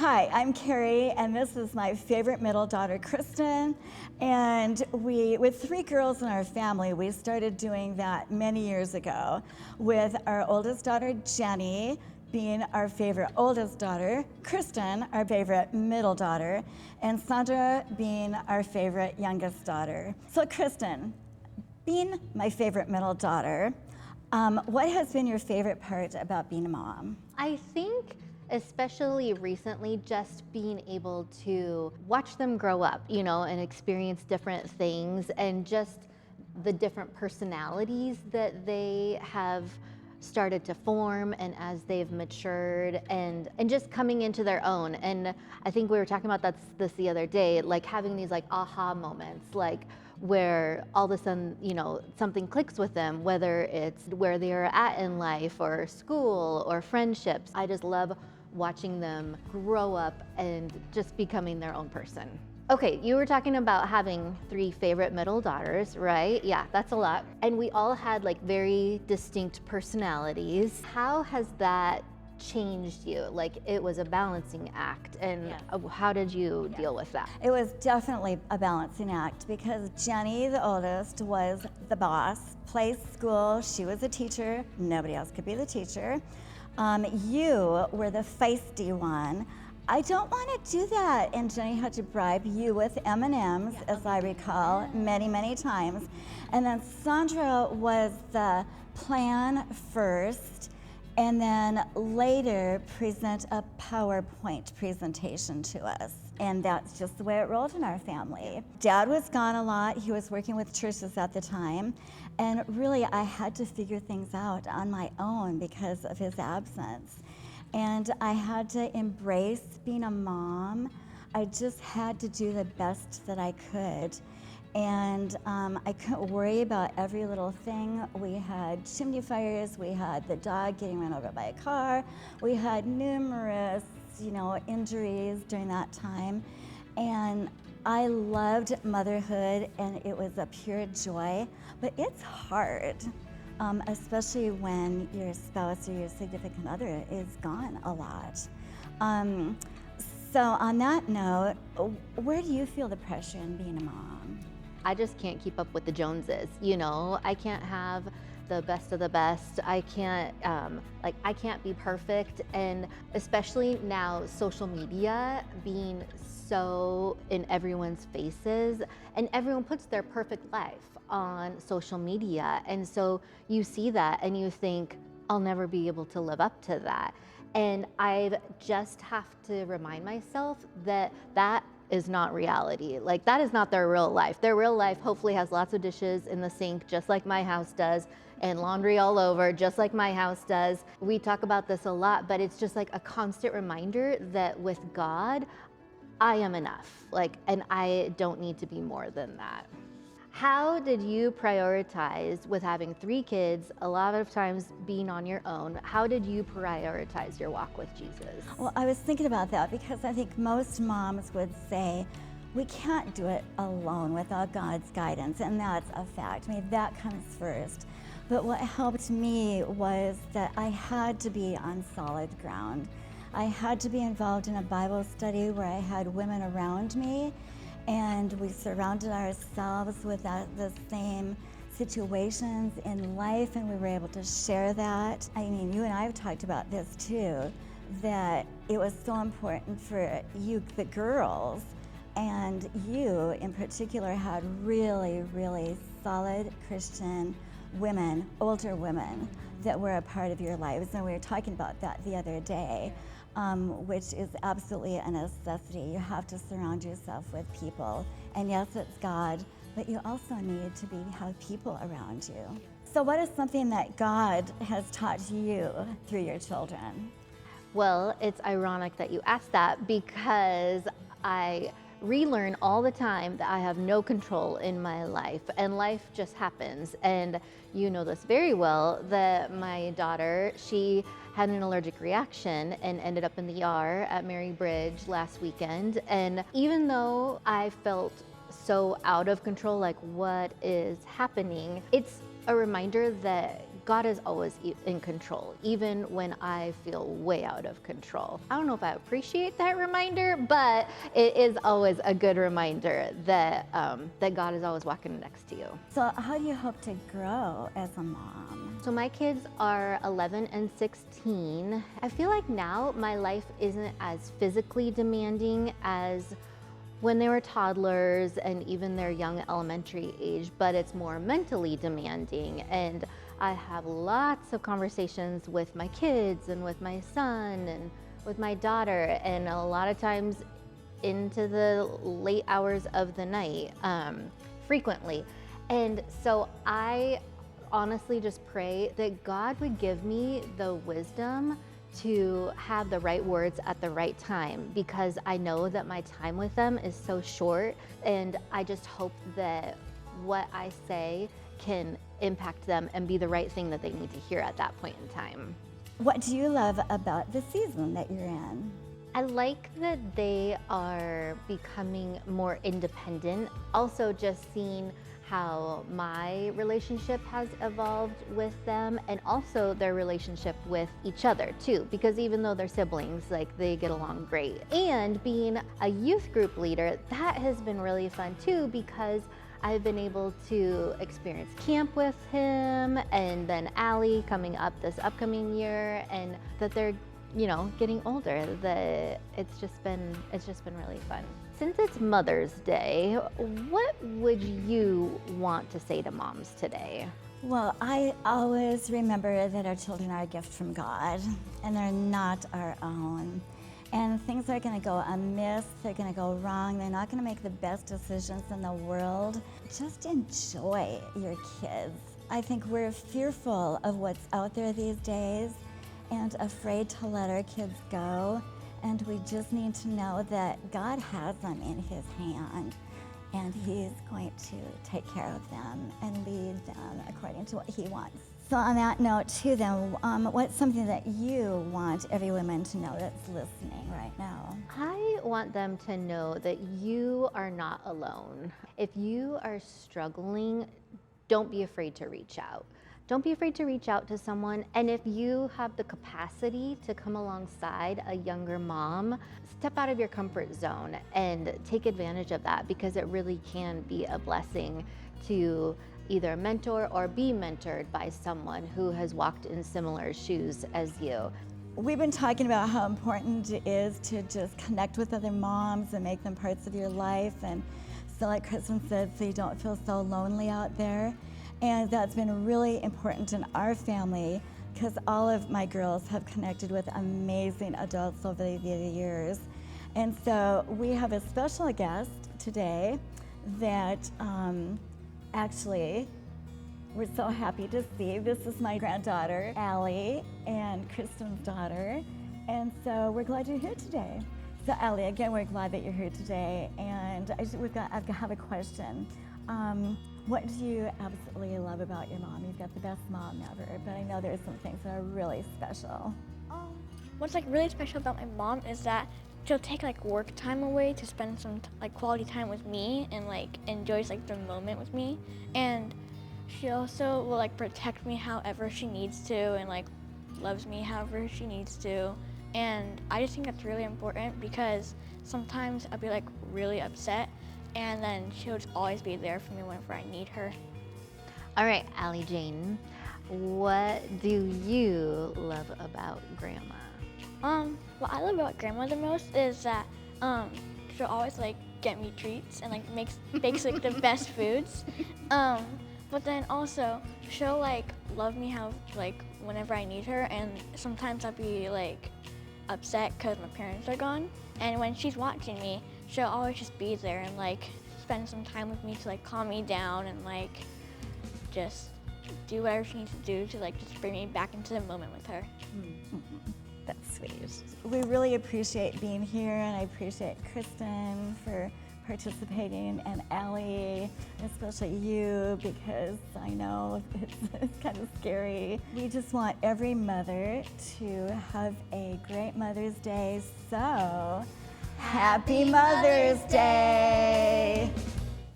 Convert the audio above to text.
Hi, I'm Carrie, and this is my favorite middle daughter, Kristen. And with 3 girls in our family, we started doing that many years ago, with our oldest daughter, Jenny, being our favorite oldest daughter, Kristen, our favorite middle daughter, and Sandra being our favorite youngest daughter. So Kristen, being my favorite middle daughter, what has been your favorite part about being a mom? I think especially recently, just being able to watch them grow up, and experience different things, and just the different personalities that they have started to form, and as they've matured and just coming into their own. And I think we were talking about this the other day, like having these like aha moments, like where all of a sudden, something clicks with them, whether it's where they're at in life or school or friendships. I just love watching them grow up and just becoming their own person. Okay, you were talking about having 3 favorite middle daughters, right? Yeah, that's a lot. And we all had like very distinct personalities. How has that changed you? Like, it was a balancing act, and how did you deal with that? It was definitely a balancing act because Jenny, the oldest, was the boss. Play school, she was a teacher. Nobody else could be the teacher. You were the feisty one. I don't want to do that. And Jenny had to bribe you with M&Ms, as I recall, many, many times. And then Sandra was the plan first, and then later present a PowerPoint presentation to us. And that's just the way it rolled in our family. Dad was gone a lot. He was working with churches at the time. And really, I had to figure things out on my own because of his absence. And I had to embrace being a mom. I just had to do the best that I could. And I couldn't worry about every little thing. We had chimney fires, we had the dog getting run over by a car, we had numerous, injuries during that time. And I loved motherhood, and it was a pure joy, but it's hard, especially when your spouse or your significant other is gone a lot. So on that note, where do you feel the pressure in being a mom? I just can't keep up with the Joneses, I can't have the best of the best. I can't, I can't be perfect. And especially now, social media being so in everyone's faces, and everyone puts their perfect life on social media. And so you see that and you think, I'll never be able to live up to that. And I just have to remind myself that that is not reality. Like, that is not their real life. Their real life hopefully has lots of dishes in the sink, just like my house does, and laundry all over, just like my house does. We talk about this a lot, but it's just like a constant reminder that with God, I am enough. And I don't need to be more than that. How did you prioritize with having 3 kids, a lot of times being on your own? How did you prioritize your walk with Jesus? Well, I was thinking about that because I think most moms would say, we can't do it alone without God's guidance, and that's a fact. I mean, that comes first. But what helped me was that I had to be on solid ground. I had to be involved in a Bible study where I had women around me, and we surrounded ourselves with the same situations in life, and we were able to share that. I mean, you and I have talked about this too, that it was so important for you, the girls, and you in particular had really, really solid Christian women, older women, that were a part of your lives. And we were talking about that the other day. Which is absolutely a necessity. You have to surround yourself with people. And yes, it's God, but you also need to have people around you. So what is something that God has taught you through your children? Well, it's ironic that you asked that, because I relearn all the time that I have no control in my life, and life just happens. And you know this very well, that my daughter, she had an allergic reaction and ended up in the ER at Mary Bridge last weekend. And even though I felt so out of control, like what is happening, it's a reminder that God is always in control, even when I feel way out of control. I don't know if I appreciate that reminder, but it is always a good reminder that, that God is always walking next to you. So how do you hope to grow as a mom? So my kids are 11 and 16. I feel like now my life isn't as physically demanding as when they were toddlers and even their young elementary age, but it's more mentally demanding. And I have lots of conversations with my kids and with my son and with my daughter, and a lot of times into the late hours of the night, frequently. And so I honestly just pray that God would give me the wisdom to have the right words at the right time, because I know that my time with them is so short, and I just hope that what I say can impact them and be the right thing that they need to hear at that point in time. What do you love about the season that you're in? I like that they are becoming more independent. Also, just seeing how my relationship has evolved with them, and also their relationship with each other too, because even though they're siblings, like, they get along great. And being a youth group leader, that has been really fun too, because I've been able to experience camp with him, and then Allie coming up this upcoming year, and that they're, you know, getting older, that it's just been really fun. Since it's Mother's Day, what would you want to say to moms today? Well, I always remember that our children are a gift from God, and they're not our own. And things are going to go amiss, they're going to go wrong, they're not going to make the best decisions in the world. Just enjoy your kids. I think we're fearful of what's out there these days and afraid to let our kids go. And we just need to know that God has them in his hand, and he's going to take care of them and lead them according to what he wants. So on that note too then, what's something that you want every woman to know that's listening right now? I want them to know that you are not alone. If you are struggling, don't be afraid to reach out. Don't be afraid to reach out to someone. And if you have the capacity to come alongside a younger mom, step out of your comfort zone and take advantage of that, because it really can be a blessing to either mentor or be mentored by someone who has walked in similar shoes as you. We've been talking about how important it is to just connect with other moms and make them parts of your life. And so like Kristen said, so you don't feel so lonely out there. And that's been really important in our family, because all of my girls have connected with amazing adults over the years. And so we have a special guest today that actually we're so happy to see. This is my granddaughter, Allie, and Kristen's daughter. And so we're glad you're here today. So Allie, again, we're glad that you're here today. And I have a question. What do you absolutely love about your mom? You've got the best mom ever, but I know there's some things that are really special. What's like really special about my mom is that she'll take like work time away to spend some like quality time with me, and like enjoys like the moment with me. And she also will like protect me however she needs to, and like loves me however she needs to. And I just think that's really important, because sometimes I'll be like really upset, and then she'll just always be there for me whenever I need her. All right, Allie Jane, what do you love about Grandma? What I love about Grandma the most is that she'll always like get me treats and like bakes like the best foods. But then also she'll like love me how like whenever I need her, and sometimes I'll be like upset because my parents are gone. And when she's watching me, she'll always just be there and like spend some time with me to like calm me down and like just do whatever she needs to do to like just bring me back into the moment with her. Mm-hmm. That's sweet. We really appreciate being here, and I appreciate Kristen for participating, and Allie, especially you, because I know it's kind of scary. We just want every mother to have a great Mother's Day, so happy Mother's Day!